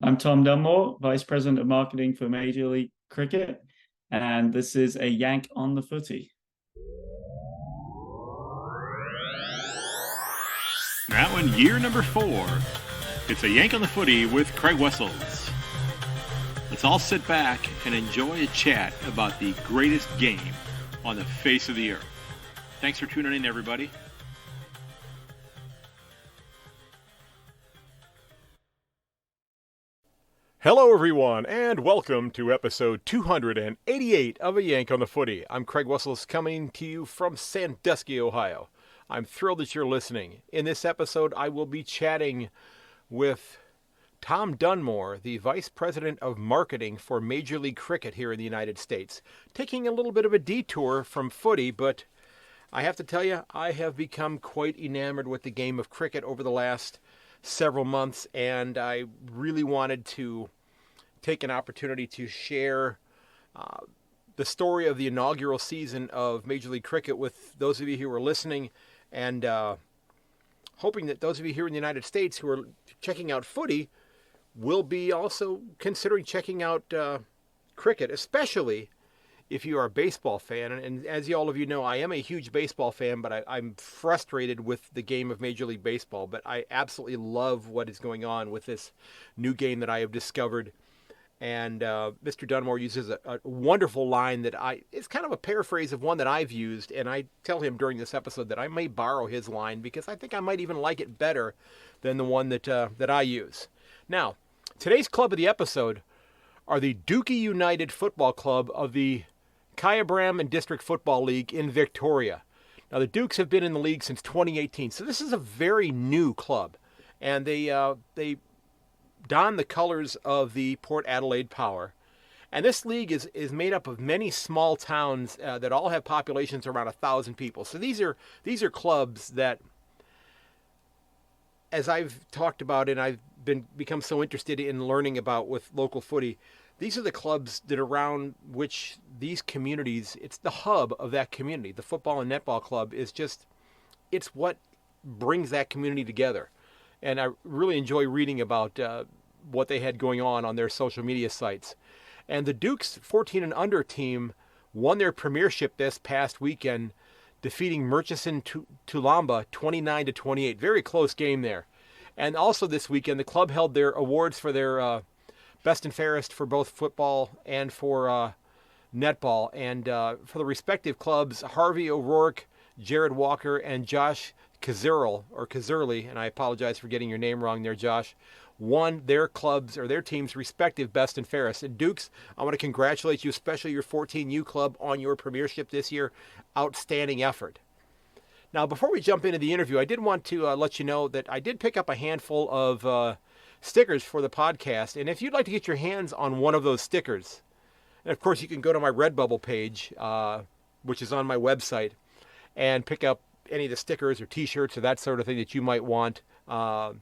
I'm Tom Dunmore, Vice President of Marketing for Major League Cricket, and this is a Yank on the Footy. That one, year number 4. It's a Yank on the Footy with Craig Wessels. Let's all sit back and enjoy a chat about the greatest game on the face of the earth. Thanks for tuning in, everybody. Hello, everyone, and welcome to episode 288 of A Yank on the Footy. I'm Craig Wessels, coming to you from Sandusky, Ohio. I'm thrilled that you're listening. In this episode, I will be chatting with Tom Dunmore, the Vice President of Marketing for Major League Cricket here in the United States. Taking a little bit of a detour from footy, but I have to tell you, I have become quite enamored with the game of cricket over the last several months, and I really wanted to take an opportunity to share the story of the inaugural season of Major League Cricket with those of you who are listening, and hoping that those of you here in the United States who are checking out footy will be also considering checking out cricket, especially if you are a baseball fan. And as all of you know, I am a huge baseball fan, but I'm frustrated with the game of Major League Baseball. But I absolutely love what is going on with this new game that I have discovered. And Mr. Dunmore uses a wonderful line that it's kind of a paraphrase of one that I've used. And I tell him during this episode that I may borrow his line because I think I might even like it better than the one that I use. Now, today's club of the episode are the Dookie United Football Club of the Kyabram and District Football League in Victoria. Now, the Dukes have been in the league since 2018, so this is a very new club. And they don the colors of the Port Adelaide Power. And this league is made up of many small towns that all have populations around 1,000 people. So these are clubs that, as I've talked about and I've become so interested in learning about with local footy, these are the clubs that are around which these communities, it's the hub of that community. The football and netball club is it's what brings that community together. And I really enjoy reading about what they had going on their social media sites. And the Dukes 14 and under team won their premiership this past weekend, defeating Murchison Tulamba 29-28. Very close game there. And also this weekend, the club held their awards for their best and fairest for both football and for netball. And for the respective clubs, Harvey O'Rourke, Jared Walker, and Josh Kazurli, and I apologize for getting your name wrong there, Josh, won their clubs or their team's respective best and fairest. And Dukes, I want to congratulate you, especially your 14U club, on your premiership this year. Outstanding effort. Now, before we jump into the interview, I did want to let you know that I did pick up a handful of stickers for the podcast. And if you'd like to get your hands on one of those stickers, and of course you can go to my Redbubble page, which is on my website, and pick up any of the stickers or t-shirts or that sort of thing that you might want. But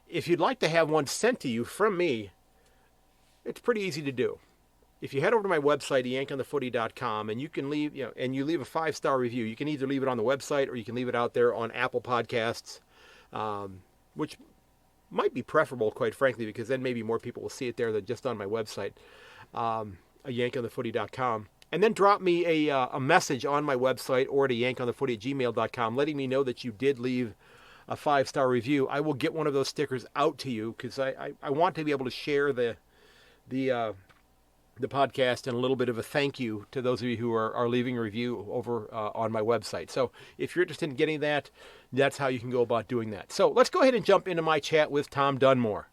if you'd like to have one sent to you from me, it's pretty easy to do. If you head over to my website, yankonthefooty.com, and you can leave, and you leave a 5-star review, you can either leave it on the website or you can leave it out there on Apple Podcasts, which might be preferable, quite frankly, because then maybe more people will see it there than just on my website, yankonthefooty.com. And then drop me a message on my website or to yankonthefooty@gmail.com letting me know that you did leave a 5-star review. I will get one of those stickers out to you because I want to be able to share the podcast and a little bit of a thank you to those of you who are leaving a review over on my website. So if you're interested in getting that, that's how you can go about doing that. So let's go ahead and jump into my chat with Tom Dunmore.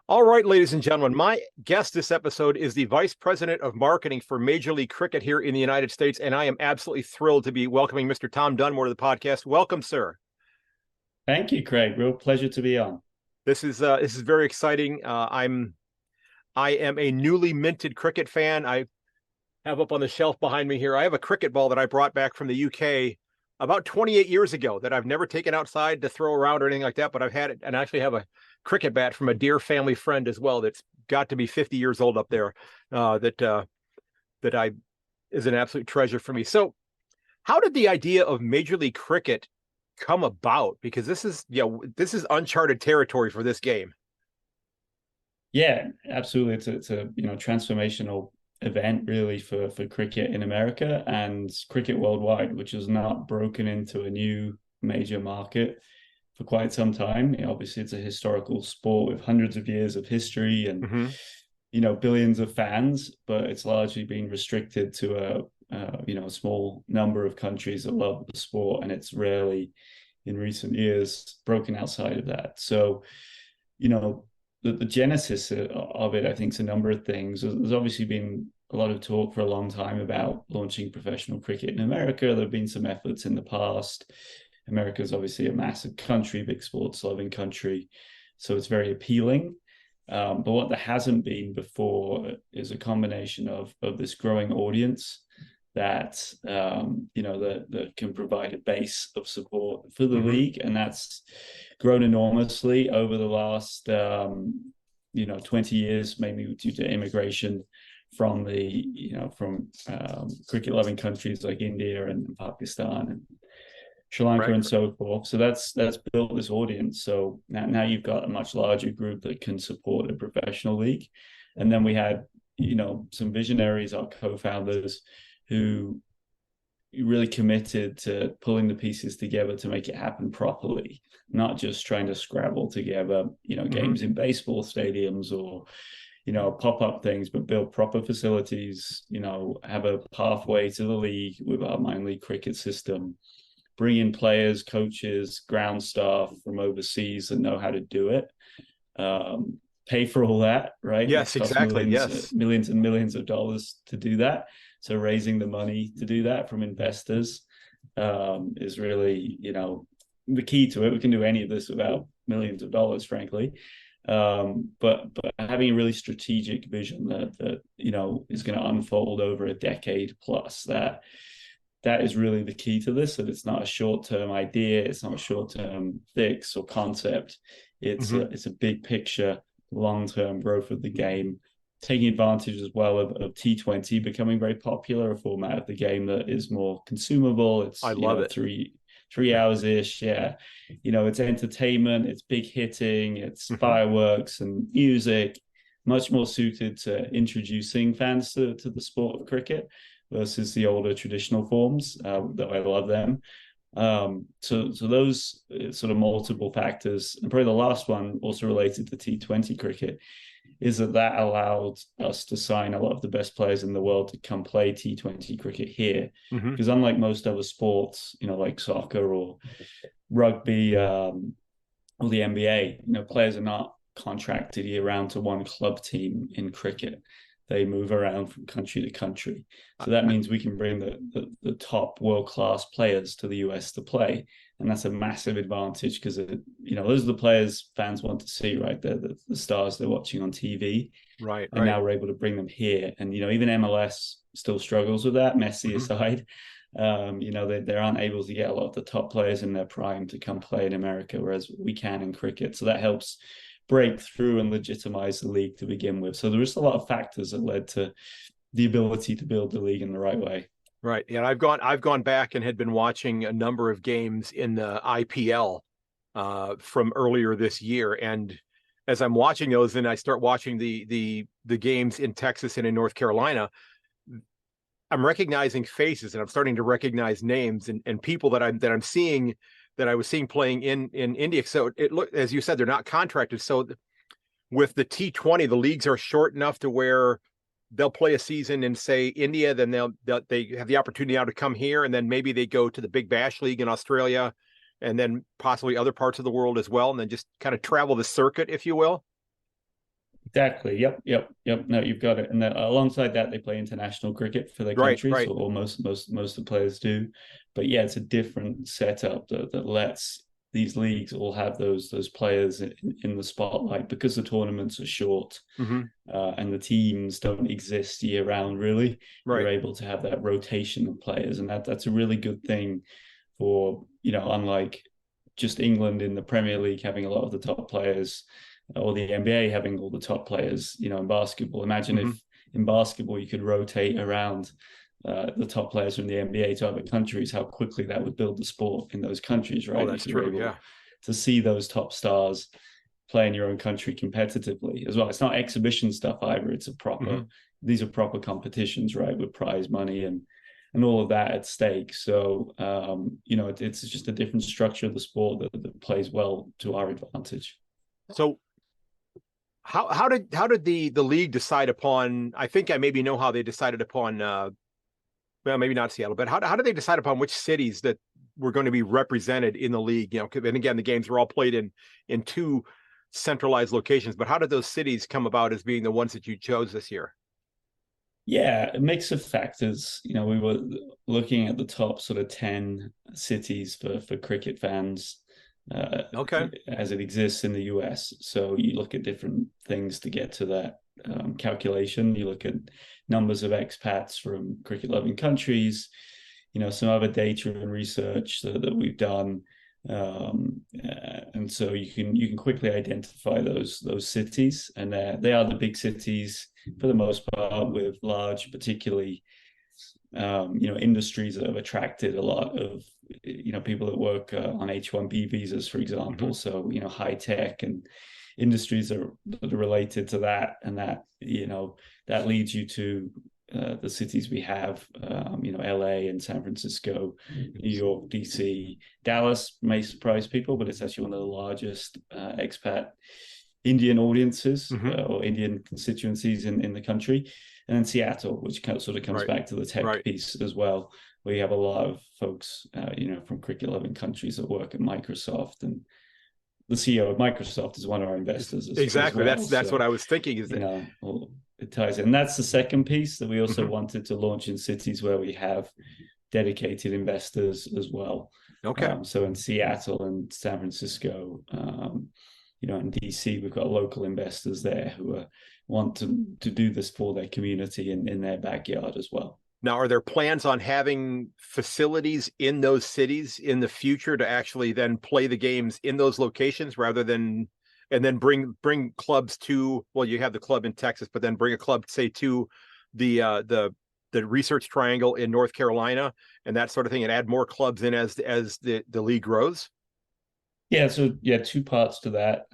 All right, ladies and gentlemen, my guest this episode is the Vice President of Marketing for Major League Cricket here in the United States, and I am absolutely thrilled to be welcoming Mr. Tom Dunmore to the podcast. Welcome, sir. Thank you, Craig. Real pleasure to be on. This is very exciting. I am a newly minted cricket fan. I have up on the shelf behind me here, I have a cricket ball that I brought back from the UK about 28 years ago that I've never taken outside to throw around or anything like that, but I've had it, and I actually have a cricket bat from a dear family friend as well that's got to be 50 years old up there that is an absolute treasure for me. So how did the idea of Major League Cricket come about? Because this is uncharted territory for this game. Yeah, absolutely. It's a transformational event really for cricket in America and cricket worldwide, which has not broken into a new major market for quite some time. Obviously, it's a historical sport with hundreds of years of history and Mm-hmm. billions of fans, but it's largely been restricted to a small number of countries that love the sport, and it's rarely in recent years broken outside of that. So, the genesis of it, I think, is a number of things. There's obviously been a lot of talk for a long time about launching professional cricket in America. There have been some efforts in the past. America is obviously a massive country, big sports loving country, so it's very appealing. But what there hasn't been before is a combination of this growing audience that that can provide a base of support for the league, and that's grown enormously over the last 20 years, mainly due to immigration from cricket loving countries like India and Pakistan and Sri Lanka and so forth. So that's built this audience. So now you've got a much larger group that can support a professional league. And then we had, some visionaries, our co-founders, who really committed to pulling the pieces together to make it happen properly, not just trying to scrabble together, games in baseball stadiums or, pop-up things, but build proper facilities, have a pathway to the league with our minor league cricket system, bring in players, coaches, ground staff from overseas that know how to do it, pay for all that, right? Yes, exactly. Millions and millions of dollars to do that. So raising the money to do that from investors is really, the key to it. We can do any of this without millions of dollars, frankly. But having a really strategic vision that is going to unfold over a decade plus, that is really the key to this. That it's not a short-term idea, it's not a short-term fix or concept. It's a big picture, long-term growth of the game, taking advantage as well of T20 becoming very popular, a format of the game that is more consumable. It's I love it. 3 hours ish. Yeah, it's entertainment, it's big hitting, it's fireworks and music, much more suited to introducing fans to the sport of cricket versus the older traditional forms, that I love them. So those sort of multiple factors, and probably the last one also related to T20 cricket, is that allowed us to sign a lot of the best players in the world to come play T20 cricket here. Because unlike most other sports, like soccer or rugby, or the NBA, players are not contracted year round to one club team in cricket. They move around from country to country. So that means we can bring the top world-class players to the US to play. And that's a massive advantage because, those are the players fans want to see, right? They're the stars they're watching on TV. Right. And now we're able to bring them here. And, even MLS still struggles with that, Messi aside. They aren't able to get a lot of the top players in their prime to come play in America, whereas we can in cricket. So that helps break through and legitimize the league to begin with. So there is a lot of factors that led to the ability to build the league in the right way. Right. Yeah, I've gone back and had been watching a number of games in the IPL from earlier this year. And as I'm watching those, and I start watching the games in Texas and in North Carolina, I'm recognizing faces and I'm starting to recognize names and people that I'm seeing, that I was seeing playing in India. So it look, as you said, they're not contracted. So with the T20, the leagues are short enough to where they'll play a season in, say, India, then they have the opportunity now to come here, and then maybe they go to the Big Bash League in Australia, and then possibly other parts of the world as well, and then just kind of travel the circuit, if you will. Exactly. Yep. No, you've got it. And then alongside that, they play international cricket for their countries, right. or most of the players do. But yeah, it's a different setup that lets these leagues all have those players in the spotlight, because the tournaments are short and the teams don't exist year round. Really, you're able to have that rotation of players, and that's a really good thing for, unlike just England in the Premier League having a lot of the top players, or the NBA having all the top players, in basketball. Imagine if in basketball you could rotate around the top players from the NBA to other countries, how quickly that would build the sport in those countries, right? Oh, that's true. Yeah. To see those top stars play in your own country competitively as well. It's not exhibition stuff either. It's a proper, these are proper competitions, right? With prize money and all of that at stake. So, it's just a different structure of the sport that plays well to our advantage. So how did the league decide upon, I think I maybe know how they decided upon, well, maybe not Seattle, but how did they decide upon which cities that were going to be represented in the league? And again, the games were all played in two centralized locations, but how did those cities come about as being the ones that you chose this year? Yeah, a mix of factors. We were looking at the top sort of 10 cities for cricket fans as it exists in the US. So you look at different things to get to that calculation. You look at numbers of expats from cricket-loving countries, some other data and research that we've done. And so you can quickly identify those cities, and they are the big cities for the most part, with large, particularly industries that have attracted a lot of people that work on H-1B visas, for example. So high tech and industries that are related to that, and that that leads you to the cities we have, LA and San Francisco, New York, DC. Dallas may surprise people, but it's actually one of the largest expat Indian audiences or Indian constituencies in the country. And then Seattle, which sort of comes back to the tech piece as well, where you have a lot of folks, from cricket-loving countries that work at Microsoft, and the CEO of Microsoft is one of our investors. Exactly. As well. That's what I was thinking. Is that it ties in. And that's the second piece that we also wanted to launch in cities where we have dedicated investors as well. Okay. So in Seattle and San Francisco, in DC, we've got local investors there who want to do this for their community in their backyard as well. Now, are there plans on having facilities in those cities in the future to actually then play the games in those locations rather than, and then bring clubs to, well, you have the club in Texas, but then bring a club, say, to the Research Triangle in North Carolina and that sort of thing, and add more clubs in as the league grows? Yeah, so two parts to that.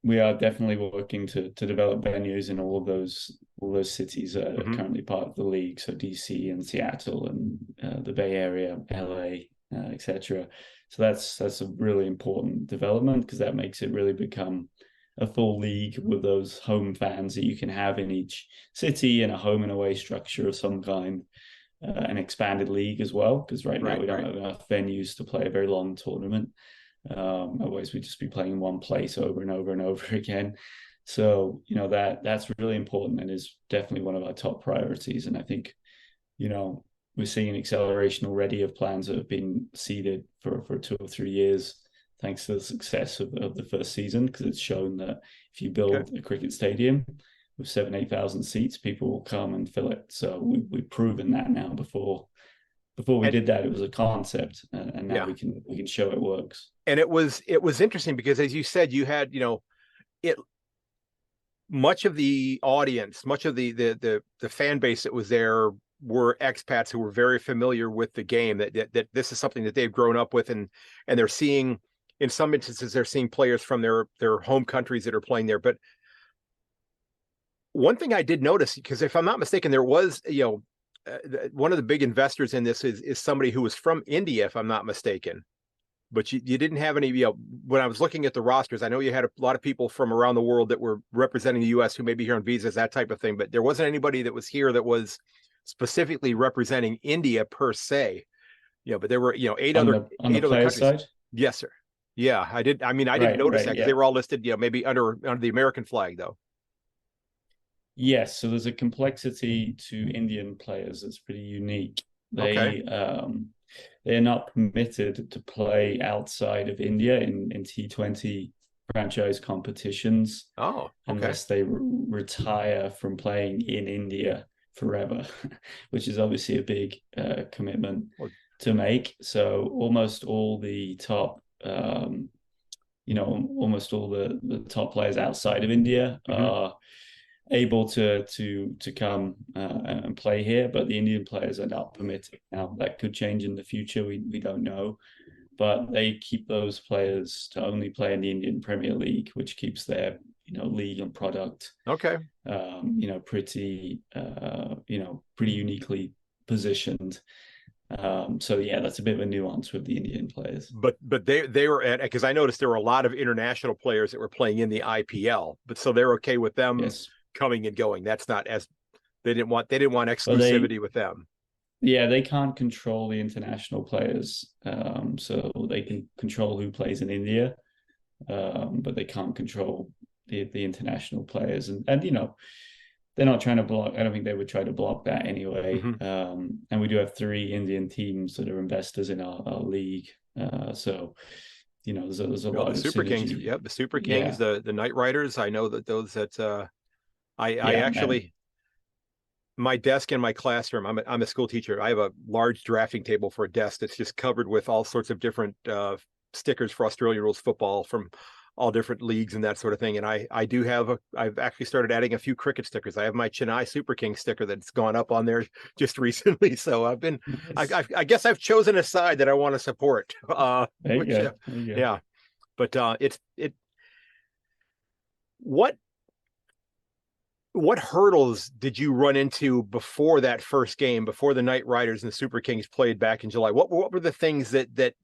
We are definitely working to develop venues in all those cities that are currently part of the league. So DC and Seattle and the Bay Area, LA, etc. So that's a really important development, because that makes it really become a full league with those home fans that you can have in each city, and a home and away structure of some kind, an expanded league as well, because now we don't have enough venues to play a very long tournament. Otherwise we'd just be playing in one place over and over and over again. So that's really important, and is definitely one of our top priorities. And I think we're seeing an acceleration already of plans that have been seeded for 2 or 3 years, thanks to the success of the first season, because it's shown that if you build a cricket stadium with 8,000 seats, people will come and fill it. So we've proven that now. Before we did that, it was a concept, and now we can show it works. And it was interesting because, as you said, you had much of the audience, much of the fan base that was there were expats who were very familiar with the game. That this is something that they've grown up with, and they're seeing, in some instances, they're seeing players from their home countries that are playing there. But one thing I did notice, because if I'm not mistaken, there was one of the big investors in this is somebody who was from India, if I'm not mistaken. But you didn't have any, when I was looking at the rosters, I know you had a lot of people from around the world that were representing the U.S. who may be here on visas, that type of thing. But there wasn't anybody that was here that was specifically representing India per se. But there were, 8 other countries. Side? Yes, sir. Yeah, I did. I mean, I didn't notice that, because they were all listed, maybe under the American flag, though. Yes, so there's a complexity to Indian players that's pretty unique. They're not permitted to play outside of India in T20 franchise competitions. Unless they retire from playing in India forever, which is obviously a big commitment to make. So almost all the top, almost all the top players outside of India are able to come and play here, but the Indian players are not permitted. Now that could change in the future. We don't know, but they keep those players to only play in the Indian Premier League, which keeps their league and product Okay. pretty uniquely positioned. So yeah, that's a bit of a nuance with the Indian players. But they were at, because I noticed there were a lot of international players that were playing in the IPL, but so they're okay with them Yes. coming and going. That's not as they didn't want exclusivity with them. Yeah, they can't control the international players, so they can control who plays in India, but they can't control the international players. And they're not trying to block. I don't think they would try to block that anyway. Mm-hmm. And we do have 3 Indian teams that are investors in our league. So there's a lot the of Super synergy. Kings. Yep, the Super Kings, the Night Riders. I know that those that I actually. My desk in my classroom, I'm a school teacher. I have a large drafting table for a desk that's just covered with all sorts of different stickers for Australian rules football from all different leagues and that sort of thing. And I've actually started adding a few cricket stickers. I have my Chennai Super King sticker that's gone up on there just recently. So I guess I've chosen a side that I want to support. There you go. Yeah, but what hurdles did you run into before that first game, before the Knight Riders and the Super Kings played back in July? What were the things that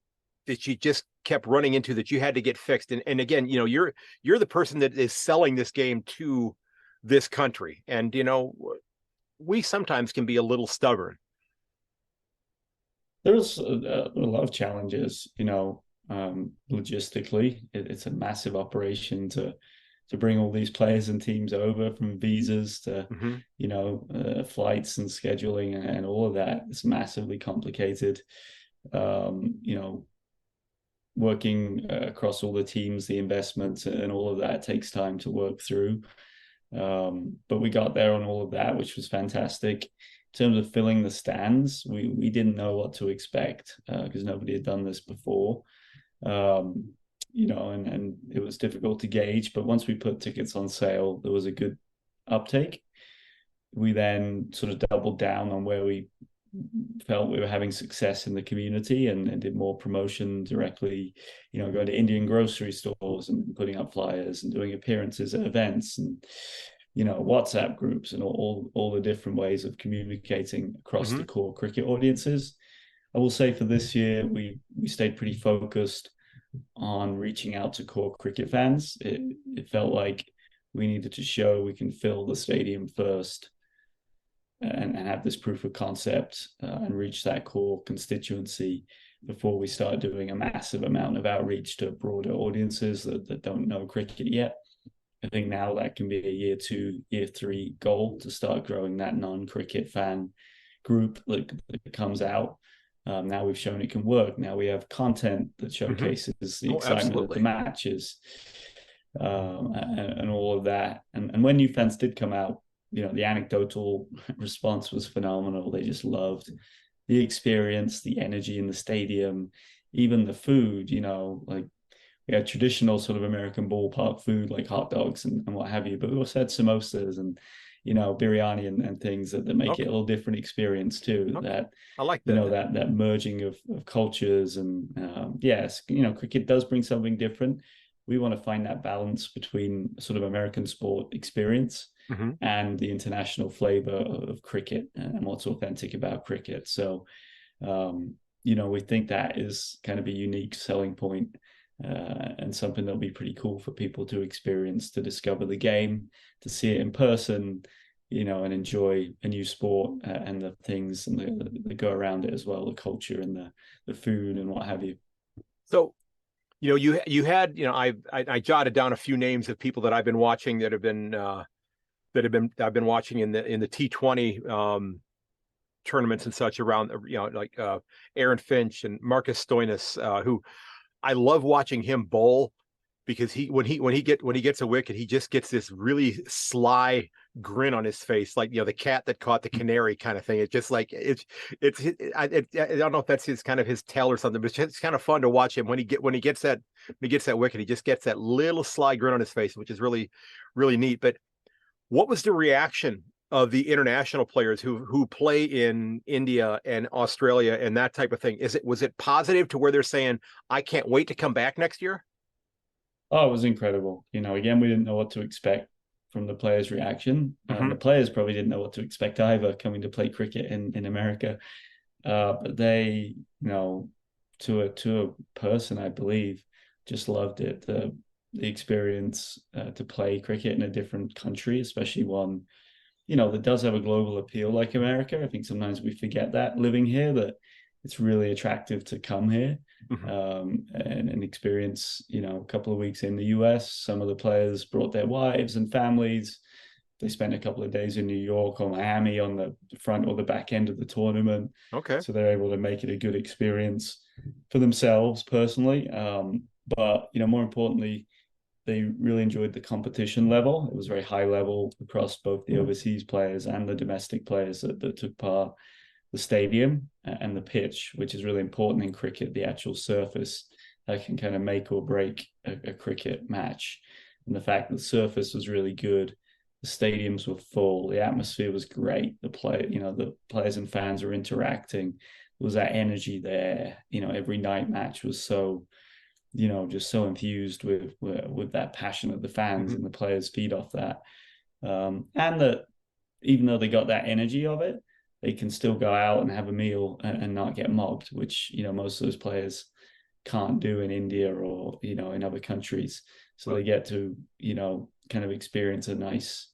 you just kept running into that you had to get fixed? And again, you're the person that is selling this game to this country, and we sometimes can be a little stubborn. There's a lot of challenges, logistically. It's a massive operation to bring all these players and teams over, from visas to flights and scheduling and all of that. It's massively complicated. Working across all the teams, the investments and all of that takes time to work through. But we got there on all of that, which was fantastic. In terms of filling the stands, we didn't know what to expect because nobody had done this before. And it was difficult to gauge, but once we put tickets on sale, there was a good uptake. We then sort of doubled down on where we felt we were having success in the community and did more promotion directly, going to Indian grocery stores and putting up flyers and doing appearances at events and, WhatsApp groups and all the different ways of communicating across the core cricket audiences. I will say for this year, we stayed pretty focused on reaching out to core cricket fans. It felt like we needed to show we can fill the stadium first and have this proof of concept and reach that core constituency before we start doing a massive amount of outreach to broader audiences that don't know cricket yet. I think now that can be a year 2, year 3 goal to start growing that non-cricket fan group that comes out. Now we've shown it can work. Now we have content that showcases the excitement of the matches and all of that. And when new fans did come out, the anecdotal response was phenomenal. They just loved the experience, the energy in the stadium, even the food, like we had traditional sort of American ballpark food like hot dogs and what have you, but we also had samosas and biryani and things that make it a little different experience too. That I like that. That merging of cultures and yes, cricket does bring something different. We want to find that balance between sort of American sport experience and the international flavor of cricket and what's authentic about cricket. So, we think that is kind of a unique selling point and something that'll be pretty cool for people to experience, to discover the game, to see it in person, and enjoy a new sport and the things and that go around it as well, the culture and the food and what have you. So, you had, I jotted down a few names of people that I've been watching that have been I've been watching in the T20 tournaments and such around, like Aaron Finch and Marcus Stoinis, who I love watching him bowl, because when he gets a wicket, he just gets this really sly grin on his face, like the cat that caught the canary kind of thing. It's just like I don't know if that's his tell or something, but it's kind of fun to watch him when he gets that wicket. He just gets that little sly grin on his face, which is really, really neat. But What was the reaction of the international players who play in India and Australia and that type of thing? Was it positive to where they're saying, I can't wait to come back next year? Oh, it was incredible. Again, we didn't know what to expect from the players' reaction. The players probably didn't know what to expect either coming to play cricket in America. But they, to a person, I believe, just loved it. The experience to play cricket in a different country, especially one, that does have a global appeal like America. I think sometimes we forget that living here, that it's really attractive to come here and experience, a couple of weeks in the US. Some of the players brought their wives and families. They spent a couple of days in New York or Miami on the front or the back end of the tournament. Okay. So they're able to make it a good experience for themselves personally. But, more importantly, they really enjoyed the competition level. It was very high level across both the overseas players and the domestic players that took part. The stadium and the pitch, which is really important in cricket, the actual surface that can kind of make or break a cricket match. And the fact that the surface was really good, the stadiums were full, the atmosphere was great. The players and fans were interacting. There was that energy there. Every night match was so, just so infused with that passion of the fans, and the players feed off that. And that even though they got that energy of it, they can still go out and have a meal and not get mobbed, which, most of those players can't do in India or, in other countries. So they get to, kind of experience a nice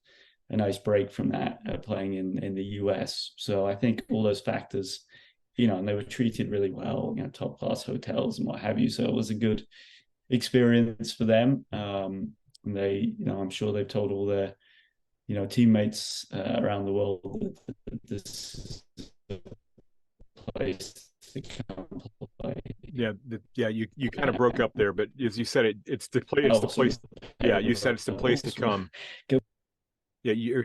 break from that playing in the US. So I think all those factors, and they were treated really well, top class hotels and what have you. So it was a good experience for them. And they, I'm sure they've told all their, teammates around the world that this is a place to come play. Yeah, you kind of broke up there, but as you said, it's the place. It's the place. Yeah, you said it's the place to come. Yeah, you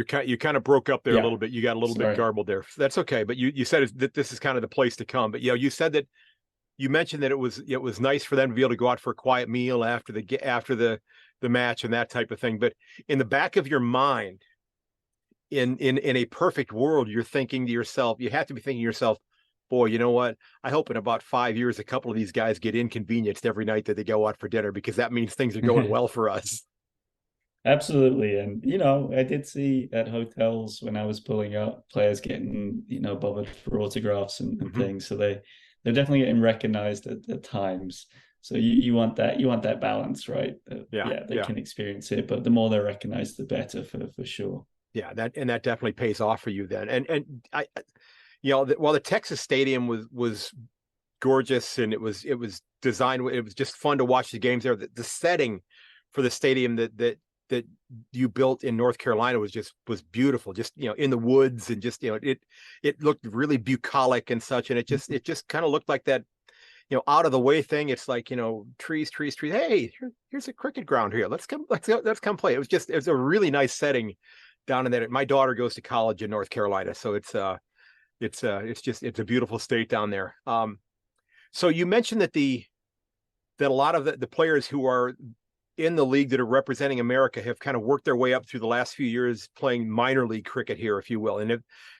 kind of broke up there a little bit. You got a little bit garbled there. That's okay, but you said that this is kind of the place to come. But you said that you mentioned that it was nice for them to be able to go out for a quiet meal after the match and that type of thing. But in the back of your mind, in a perfect world, you're thinking to yourself, you have to be thinking to yourself, boy, you know what? I hope in about 5 years, a couple of these guys get inconvenienced every night that they go out for dinner, because that means things are going well for us. Absolutely. And, I did see at hotels when I was pulling up players getting, bothered for autographs and things. So they're definitely getting recognized at times. So you want that balance, right? They can experience it, but the more they're recognized, the better for sure. Yeah, that definitely pays off for you then. And I, while the Texas Stadium was gorgeous and it was designed, it was just fun to watch the games there. The setting for the stadium that you built in North Carolina was beautiful. Just in the woods, and just it looked really bucolic and such, and it just kind of looked like that. Out of the way thing. It's like, trees. Hey, here's a cricket ground here. Let's come play. It was a really nice setting down in that. My daughter goes to college in North Carolina, so it's a beautiful state down there. So you mentioned that a lot of the players who are in the league that are representing America have kind of worked their way up through the last few years playing minor league cricket here, if you will. And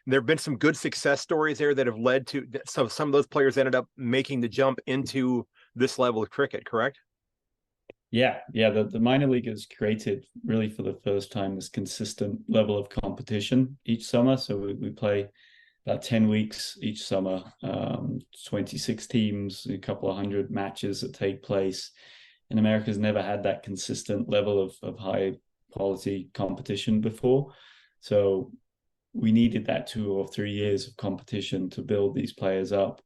there have been some good success stories there that have led to some of those players ended up making the jump into this level of cricket, correct? Yeah. The minor league has created really for the first time this consistent level of competition each summer. So we play about 10 weeks each summer, 26 teams, a couple of hundred matches that take place. And America's never had that consistent level of high quality competition before. So we needed that 2 or 3 years of competition to build these players up.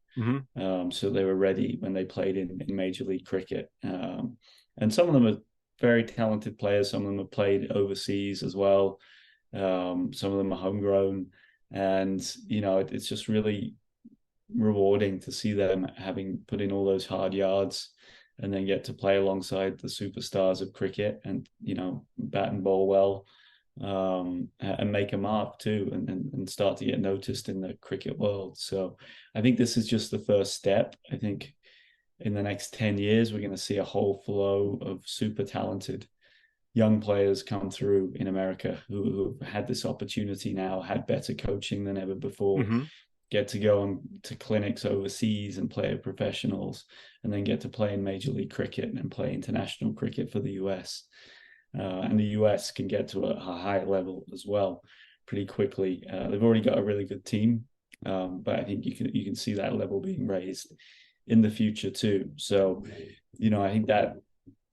So they were ready when they played in Major League Cricket. And some of them are very talented players. Some of them have played overseas as well. Some of them are homegrown. And, it's just really rewarding to see them having put in all those hard yards and then get to play alongside the superstars of cricket and, bat and bowl well, and make a mark too, and start to get noticed in the cricket world. So I think this is just the first step. I think in the next 10 years, we're going to see a whole flow of super talented, young players come through in America who have had this opportunity now, had better coaching than ever before, get to go on to clinics overseas and play with professionals, and then get to play in Major League Cricket and play international cricket for the US. And the US can get to a high level as well pretty quickly. They've already got a really good team, but I think you can see that level being raised in the future too. So, I think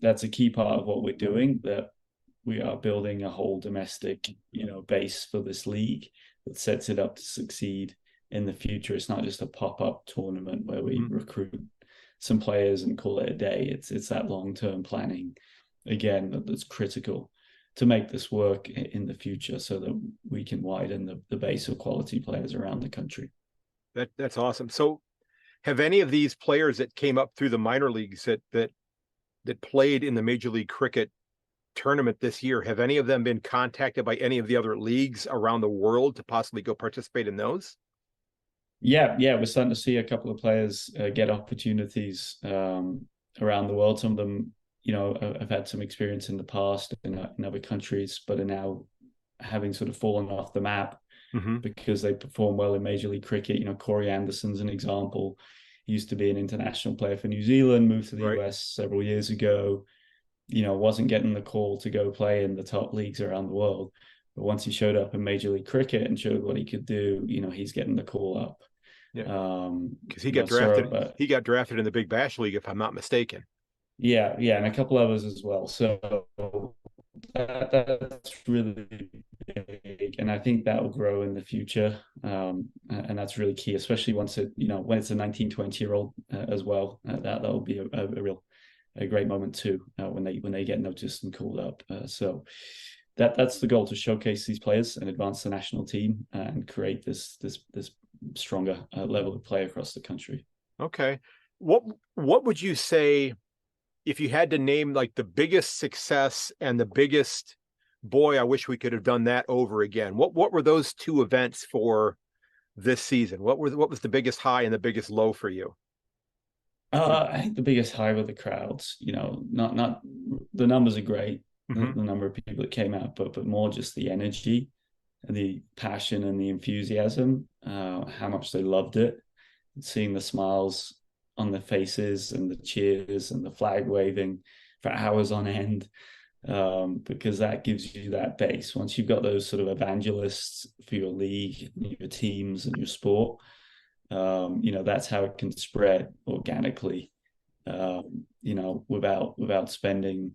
that's a key part of what we're doing, that we are building a whole domestic, base for this league that sets it up to succeed in the future. It's not just a pop-up tournament where we recruit some players and call it a day. It's that long-term planning, again, that's critical to make this work in the future so that we can widen the base of quality players around the country. That's awesome. So have any of these players that came up through the minor leagues that played in the Major League Cricket tournament this year, have any of them been contacted by any of the other leagues around the world to possibly go participate in those? Yeah, we're starting to see a couple of players get opportunities around the world. Some of them, have had some experience in the past in other countries, but are now having sort of fallen off the map because they perform well in Major League Cricket. Corey Anderson's an example. He used to be an international player for New Zealand, moved to the US several years ago, wasn't getting the call to go play in the top leagues around the world. But once he showed up in Major League Cricket and showed what he could do, he's getting the call up. Yeah, because he got drafted. He got drafted in the Big Bash League, if I'm not mistaken. Yeah, and a couple others as well. So that's really big, and I think that will grow in the future. And that's really key, especially once when it's a 19, 20-year-old as well. That will be a great moment too when they get noticed and called up. So that's the goal, to showcase these players and advance the national team and create this stronger level of play across the country. Okay, what would you say if you had to name like the biggest success and the biggest, boy, I wish we could have done that over again? What were those two events for this season? What was the biggest high and the biggest low for you? I think the biggest high were the crowds. Not the numbers are great, the number of people that came out, but more just the energy and the passion and the enthusiasm, how much they loved it, seeing the smiles on their faces and the cheers and the flag waving for hours on end, because that gives you that base. Once you've got those sort of evangelists for your league, your teams and your sport, that's how it can spread organically, without spending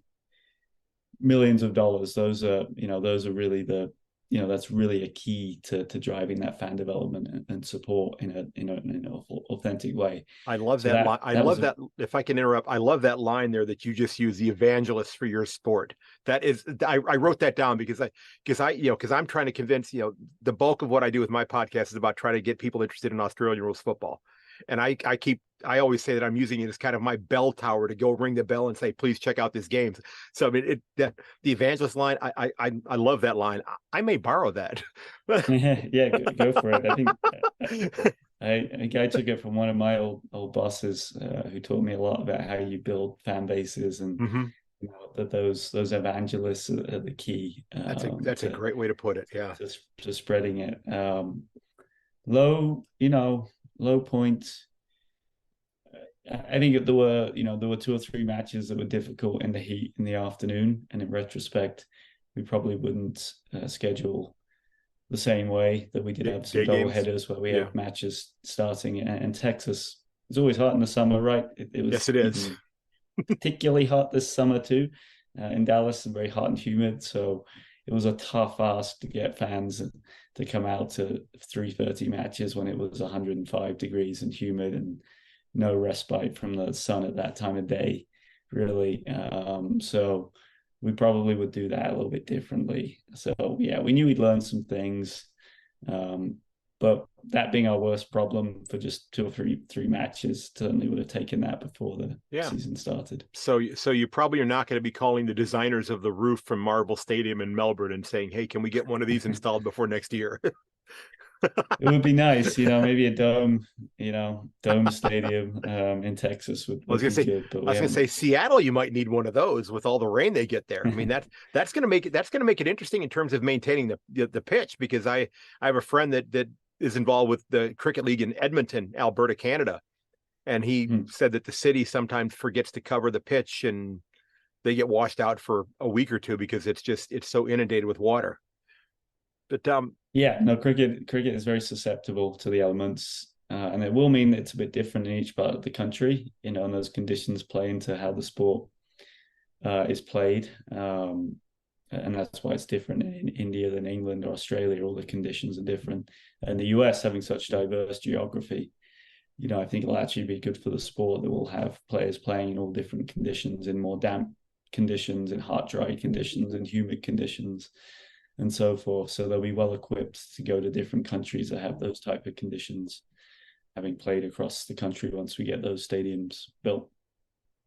millions of dollars. Those are really that's really a key to driving that fan development and support in an authentic way. I love that line. I love that. If I can interrupt, I love that line there that you just used, the evangelists for your sport. That is, I wrote that down because I'm trying to convince, the bulk of what I do with my podcast is about trying to get people interested in Australian rules football. And I always say that I'm using it as kind of my bell tower to go ring the bell and say, please check out this game. So I mean, the evangelist line, I love that line. I may borrow that. Yeah, go for it. I think I took it from one of my old bosses who taught me a lot about how you build fan bases, and that those evangelists are the key. That's a great way to put it. Yeah, to spreading it. Low point. I think there were 2 or 3 matches that were difficult in the heat in the afternoon, and in retrospect, we probably wouldn't schedule the same way. That we did have some double headers where we had matches starting in Texas. It's always hot in the summer, right? It was, yes, it is. Particularly hot this summer too, in Dallas, and very hot and humid. So it was a tough ask to get fans to come out to 3:30 matches when it was 105 degrees and humid and no respite from the sun at that time of day, really. So we probably would do that a little bit differently. So yeah, we knew we'd learn some things, but that being our worst problem for just 2 or 3 matches, certainly would have taken that before the season started. So you probably are not going to be calling the designers of the roof from Marvel Stadium in Melbourne and saying, hey, can we get one of these installed before next year? It would be nice, maybe a dome, dome stadium in Texas I was would gonna be say, good, but I we was gonna haven't. say Seattle. You might need one of those with all the rain they get there. I mean that's gonna make it interesting in terms of maintaining the pitch because I have a friend that is involved with the cricket league in Edmonton, Alberta, Canada, and he Hmm. said that the city sometimes forgets to cover the pitch and they get washed out for a week or two because it's so inundated with water. But Yeah, no, cricket is very susceptible to the elements, and it will mean it's a bit different in each part of the country, and those conditions play into how the sport is played. And that's why it's different in India than England or Australia. All the conditions are different. And the US having such diverse geography, I think it'll actually be good for the sport that we'll have players playing in all different conditions, in more damp conditions, in hot, dry conditions, in humid conditions, and so forth. So they'll be well equipped to go to different countries that have those type of conditions, having played across the country once we get those stadiums built.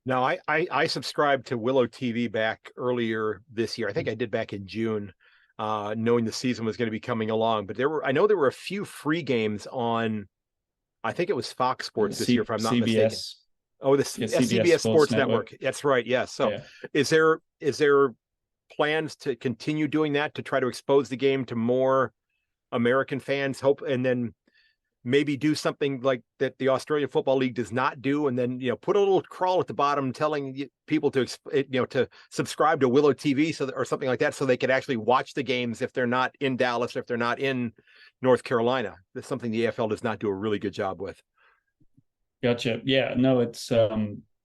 now I subscribed to Willow TV back earlier this year. I think I did back in June, knowing the season was going to be coming along. But I know there were a few free games on. I think it was Fox Sports this year, if I'm not mistaken. CBS, Oh, the yeah, CBS Sports Sports Network. That's right. Yes. So, Yeah. is there plans to continue doing that to try to expose the game to more American fans? Hope and then maybe do something like that the Australian Football League does not do, and then put a little crawl at the bottom telling people to to subscribe to Willow TV or something like that, so they could actually watch the games if they're not in Dallas or if they're not in North Carolina. That's something the AFL does not do a really good job with. Gotcha. Yeah, no, it's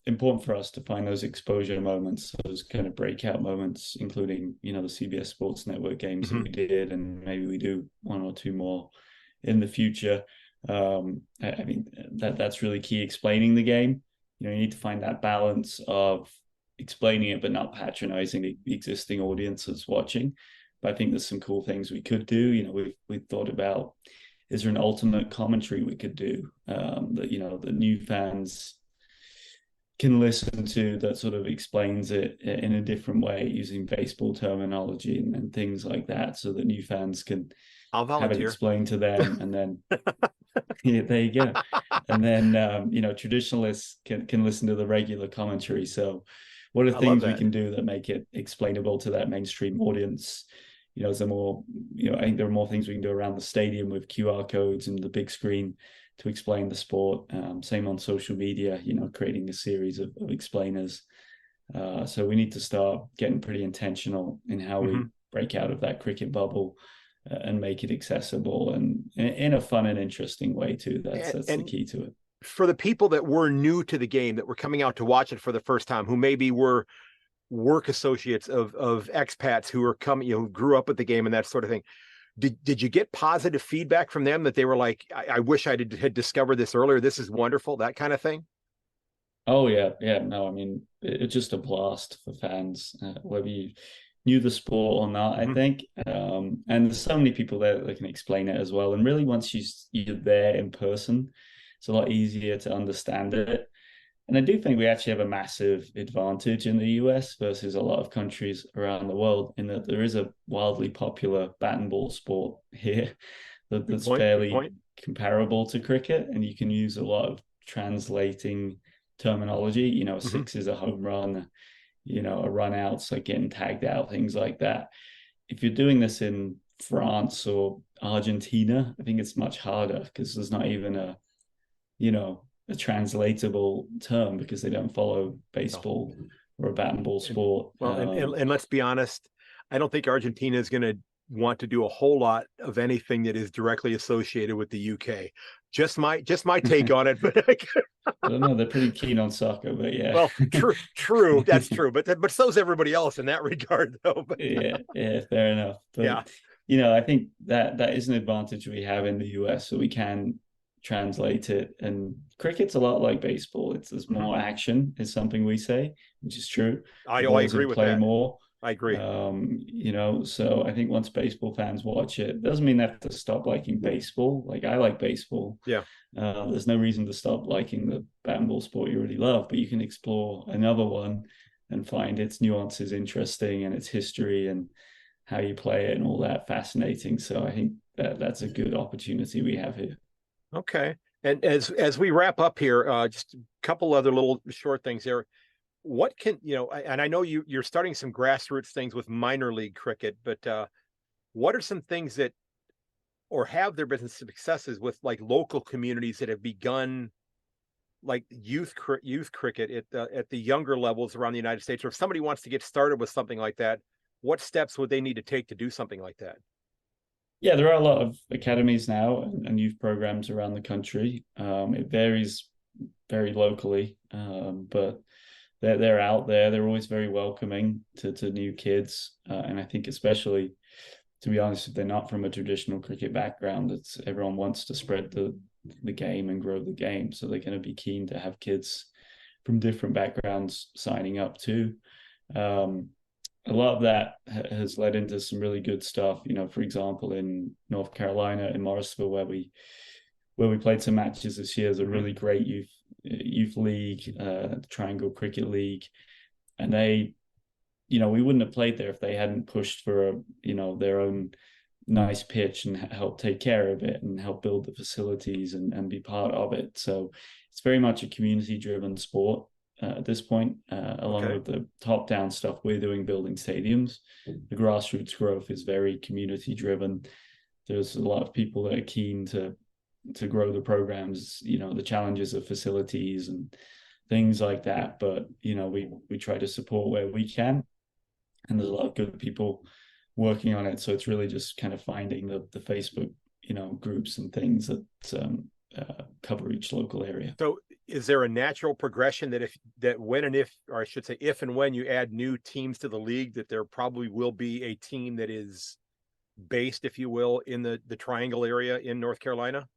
important for us to find those exposure moments, those kind of breakout moments, including, the CBS Sports Network games that we did, and maybe we do one or two more in the future. I mean, that's really key, explaining the game. You need to find that balance of explaining it, but not patronizing the existing audiences watching. But I think there's some cool things we could do. We've thought about, is there an alternate commentary we could do that the new fans can listen to, that sort of explains it in a different way using baseball terminology and things like that, so that new fans can have it explained to them, and then yeah, there you go. And then traditionalists can listen to the regular commentary. So what are things we can do that make it explainable to that mainstream audience? Is there more, I think there are more things we can do around the stadium with QR codes and the big screen to explain the sport. Same on social media, creating a series of explainers. So we need to start getting pretty intentional in how we break out of that cricket bubble and make it accessible and in a fun and interesting way too. That's the key to it. For the people that were new to the game, that were coming out to watch it for the first time, who maybe were work associates of expats who are coming, who grew up with the game and that sort of thing, did you get positive feedback from them that they were like, I wish I had discovered this earlier, this is wonderful, that kind of thing? Oh yeah, no, I mean, it's just a blast for fans, whether you knew the sport or not, I think. And there's so many people there that can explain it as well. And really, once you're there in person, it's a lot easier to understand it. And I do think we actually have a massive advantage in the US versus a lot of countries around the world, in that there is a wildly popular bat and ball sport here that's fairly comparable to cricket. And you can use a lot of translating terminology. A six is a home run, a run out's like getting tagged out, things like that. If you're doing this in France or Argentina, I think it's much harder because there's not even a translatable term, because they don't follow baseball or a bat and ball sport. Well, and let's be honest, I don't think Argentina is going to want to do a whole lot of anything that is directly associated with the UK. Just my take on it, but I don't know. They're pretty keen on soccer, but yeah. Well, true, that's true. But so's everybody else in that regard, though. But, yeah, fair enough. But, I think that is an advantage we have in the US, so we can translate it. And cricket's a lot like baseball. There's more action, is something we say, which is true. I agree with that. More. I agree. So I think once baseball fans watch it, doesn't mean they have to stop liking baseball. Like, I like baseball. Yeah. There's no reason to stop liking the bat and ball sport you really love, but you can explore another one and find its nuances interesting and its history and how you play it and all that fascinating. So I think that's a good opportunity we have here. Okay. And as we wrap up here, just a couple other little short things here. What can, and I know you're starting some grassroots things with minor league cricket, but what are some things that, or have there been successes with like local communities that have begun like youth cricket at the younger levels around the United States? Or if somebody wants to get started with something like that, what steps would they need to take to do something like that? Yeah, there are a lot of academies now and youth programs around the country. It varies very locally, but they're out there. They're always very welcoming to new kids, and I think especially, to be honest, if they're not from a traditional cricket background, it's everyone wants to spread the game and grow the game, so they're going to be keen to have kids from different backgrounds signing up too. A lot of that has led into some really good stuff. For example, in North Carolina, in Morrisville, where we played some matches this year, is a really great youth league, Triangle Cricket League, and they, we wouldn't have played there if they hadn't pushed for their own nice pitch and help take care of it and help build the facilities and be part of it. So it's very much a community driven sport at this point, along with the top down stuff we're doing, building stadiums. The grassroots growth is very community driven. There's a lot of people that are keen to grow the programs, the challenges of facilities and things like that. But, we try to support where we can. And there's a lot of good people working on it. So it's really just kind of finding the Facebook, groups and things that cover each local area. So is there a natural progression that if and when you add new teams to the league, that there probably will be a team that is based, if you will, in the Triangle area in North Carolina?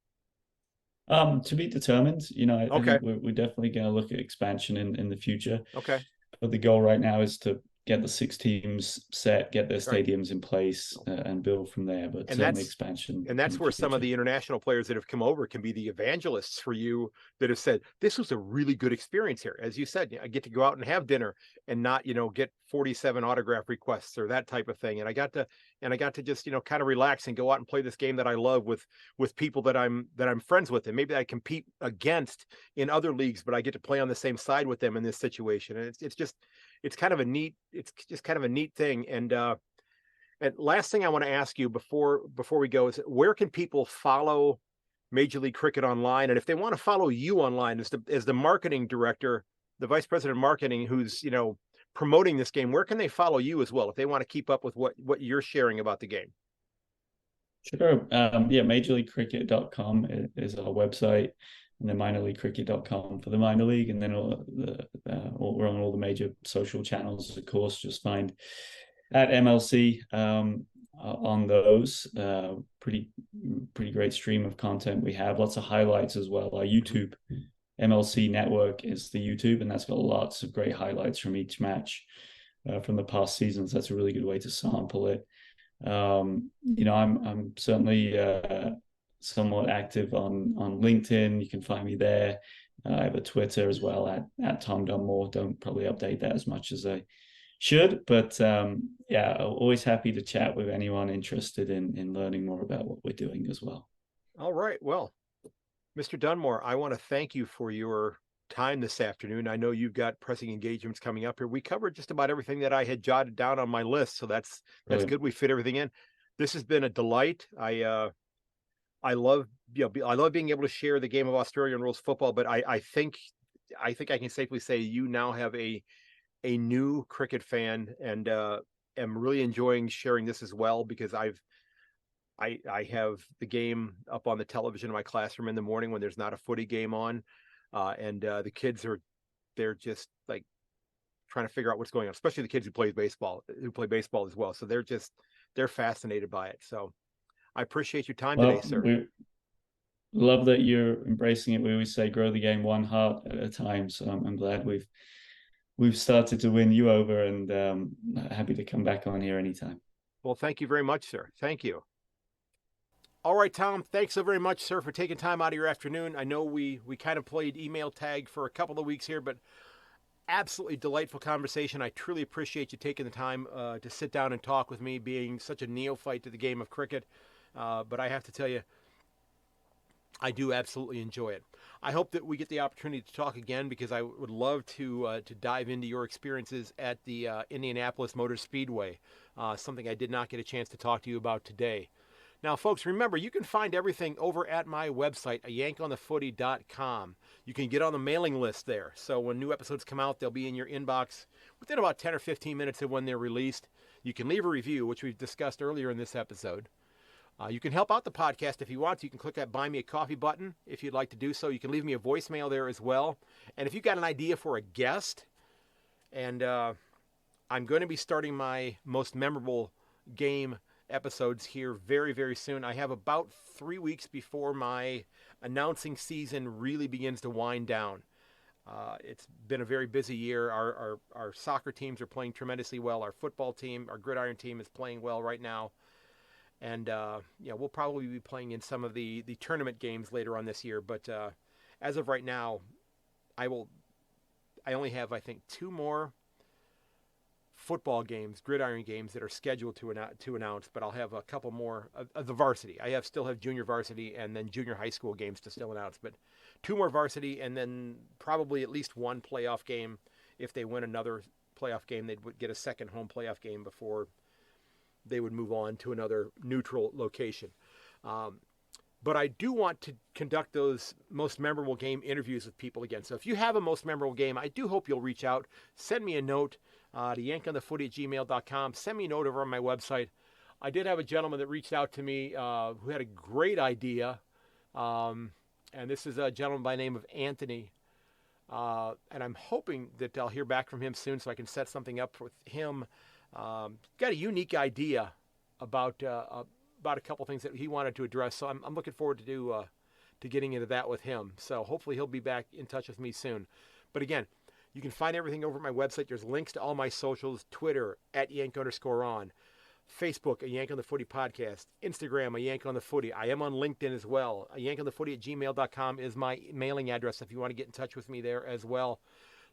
To be determined. I Okay. think we're definitely going to look at expansion in the future. Okay. But the goal right now is to get the 6 teams set, get their Right. stadiums in place, and build from there. But certainly expansion. And that's where some of the international players that have come over can be the evangelists for you, that have said, this was a really good experience here. As you said, I get to go out and have dinner and not, get 47 autograph requests or that type of thing. And I got to just, kind of relax and go out and play this game that I love with people that I'm friends with, and maybe I compete against in other leagues, but I get to play on the same side with them in this situation. And it's just kind of a neat thing. And last thing I want to ask you before we go is, where can people follow Major League Cricket online? And if they want to follow you online as the marketing director, the vice president of marketing, who's, promoting this game, where can they follow you as well if they want to keep up with what you're sharing about the game? Sure. majorleaguecricket.com is our website, and then minorleaguecricket.com for the minor league. And then we're on all the major social channels, of course. Just find at MLC on those. Pretty great stream of content we have. Lots of highlights as well. Our YouTube MLC network is the YouTube, and that's got lots of great highlights from each match from the past seasons. That's a really good way to sample it. I'm certainly somewhat active on LinkedIn. You can find me there. I have a Twitter as well at Tom Dunmore. Don't probably update that as much as I should, but always happy to chat with anyone interested in learning more about what we're doing as well. All right. Well, Mr. Dunmore, I want to thank you for your time this afternoon. I know you've got pressing engagements coming up here. We covered just about everything that I had jotted down on my list, so that's good. We fit everything in. This has been a delight. I love being able to share the game of Australian rules football, but I think I can safely say you now have a new cricket fan, and am really enjoying sharing this as well, because I have the game up on the television in my classroom in the morning when there's not a footy game on, and the kids they're just like trying to figure out what's going on, especially the kids who play baseball as well. So they're fascinated by it. So I appreciate your time today, sir. We love that you're embracing it. We always say grow the game one heart at a time. So I'm glad we've started to win you over, and happy to come back on here anytime. Well, thank you very much, sir. Thank you. All right, Tom, thanks so very much, sir, for taking time out of your afternoon. I know we kind of played email tag for a couple of weeks here, but absolutely delightful conversation. I truly appreciate you taking the time to sit down and talk with me, being such a neophyte to the game of cricket. But I have to tell you, I do absolutely enjoy it. I hope that we get the opportunity to talk again, because I would love to dive into your experiences at the Indianapolis Motor Speedway, something I did not get a chance to talk to you about today. Now, folks, remember, you can find everything over at my website, yankonthefooty.com. You can get on the mailing list there. So when new episodes come out, they'll be in your inbox within about 10 or 15 minutes of when they're released. You can leave a review, which we've discussed earlier in this episode. You can help out the podcast if you want to. You can click that Buy Me a Coffee button if you'd like to do so. You can leave me a voicemail there as well. And if you've got an idea for a guest, and I'm going to be starting my most memorable game episodes here very, very soon. I have about 3 weeks before my announcing season really begins to wind down. It's been a very busy year. Our soccer teams are playing tremendously well. Our football team, our gridiron team, is playing well right now. And we'll probably be playing in some of the tournament games later on this year. But as of right now, I only have, I think, 2 more football games, gridiron games, that are scheduled to announce. But I'll have a couple more of the varsity. Still have junior varsity and then junior high school games to still announce. But 2 more varsity, and then probably at least 1 playoff game. If they win another playoff game, they would get a second home playoff game before they would move on to another neutral location. But I do want to conduct those most memorable game interviews with people again. So if you have a most memorable game, I do hope you'll reach out. Send me a note to yankonthefooty@gmail.com. Send me a note over on my website. I did have a gentleman that reached out to me who had a great idea. And this is a gentleman by the name of Anthony. And I'm hoping that I'll hear back from him soon so I can set something up with him. Got a unique idea about a couple things that he wanted to address, so I'm looking forward to getting into that with him. So hopefully he'll be back in touch with me soon. But again, you can find everything over at my website. There's links to all my socials: Twitter @Yank_on, Facebook, a Yank on the Footy podcast, Instagram, a Yank on the Footy. I am on LinkedIn as well. A yankonthefooty@gmail.com is my mailing address if you want to get in touch with me there as well.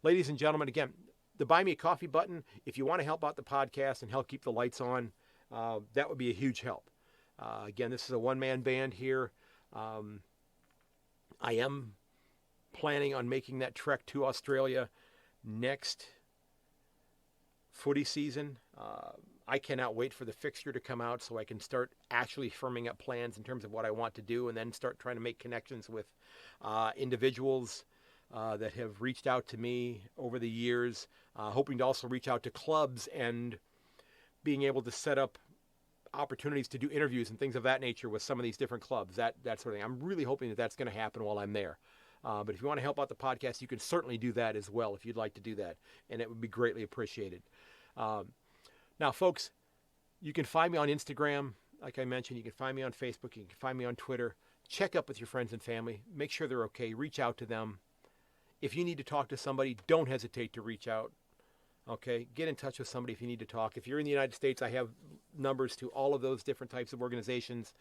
Ladies and gentlemen, again, the Buy Me a Coffee button, if you want to help out the podcast and help keep the lights on, that would be a huge help. Again, this is a one-man band here. I am planning on making that trek to Australia next footy season. I cannot wait for the fixture to come out so I can start actually firming up plans in terms of what I want to do, and then start trying to make connections with individuals that have reached out to me over the years, hoping to also reach out to clubs and being able to set up opportunities to do interviews and things of that nature with some of these different clubs, that sort of thing. I'm really hoping that that's going to happen while I'm there. But if you want to help out the podcast, you can certainly do that as well if you'd like to do that, and it would be greatly appreciated. Now, folks, you can find me on Instagram. Like I mentioned, you can find me on Facebook. You can find me on Twitter. Check up with your friends and family. Make sure they're okay. Reach out to them. If you need to talk to somebody, don't hesitate to reach out. Okay, get in touch with somebody if you need to talk. If you're in the United States, I have numbers to all of those different types of organizations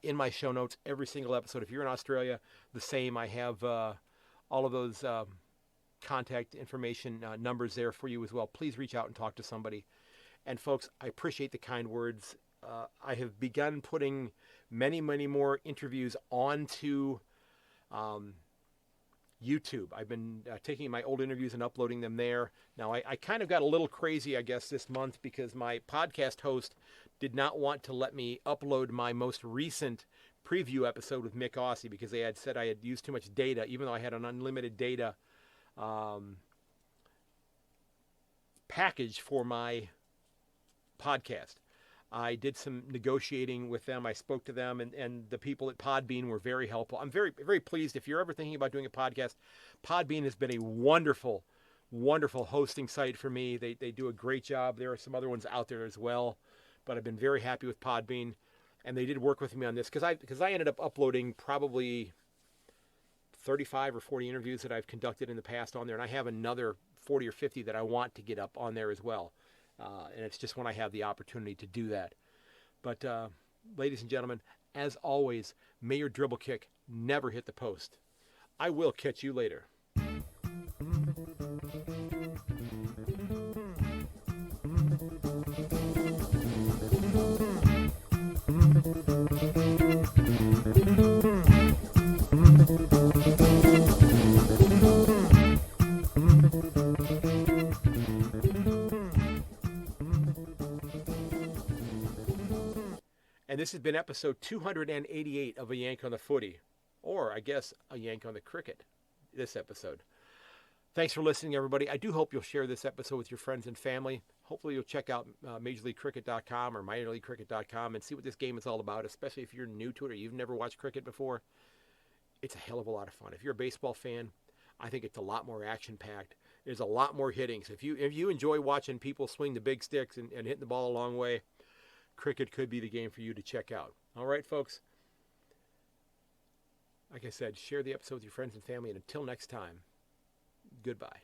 in my show notes every single episode. If you're in Australia, the same. I have all of those contact information numbers there for you as well. Please reach out and talk to somebody. And folks, I appreciate the kind words. I have begun putting many, many more interviews onto YouTube. I've been taking my old interviews and uploading them there. Now, I kind of got a little crazy, I guess, this month because my podcast host did not want to let me upload my most recent preview episode with Mick Aussie because they had said I had used too much data, even though I had an unlimited data package for my podcast. I did some negotiating with them. I spoke to them, and the people at Podbean were very helpful. I'm very, very pleased. If you're ever thinking about doing a podcast, Podbean has been a wonderful, wonderful hosting site for me. They do a great job. There are some other ones out there as well, but I've been very happy with Podbean, and they did work with me on this because I ended up uploading probably 35 or 40 interviews that I've conducted in the past on there, and I have another 40 or 50 that I want to get up on there as well. And it's just when I have the opportunity to do that. But, ladies and gentlemen, as always, may your dribble kick never hit the post. I will catch you later. And this has been episode 288 of A Yank on the Footy, or I guess A Yank on the Cricket, this episode. Thanks for listening, everybody. I do hope you'll share this episode with your friends and family. Hopefully you'll check out MajorLeagueCricket.com or MinorLeagueCricket.com and see what this game is all about, especially if you're new to it or you've never watched cricket before. It's a hell of a lot of fun. If you're a baseball fan, I think it's a lot more action-packed. There's a lot more hitting. So if you enjoy watching people swing the big sticks and hitting the ball a long way, cricket could be the game for you to check out. All right, folks. Like I said, share the episode with your friends and family. And until next time, goodbye.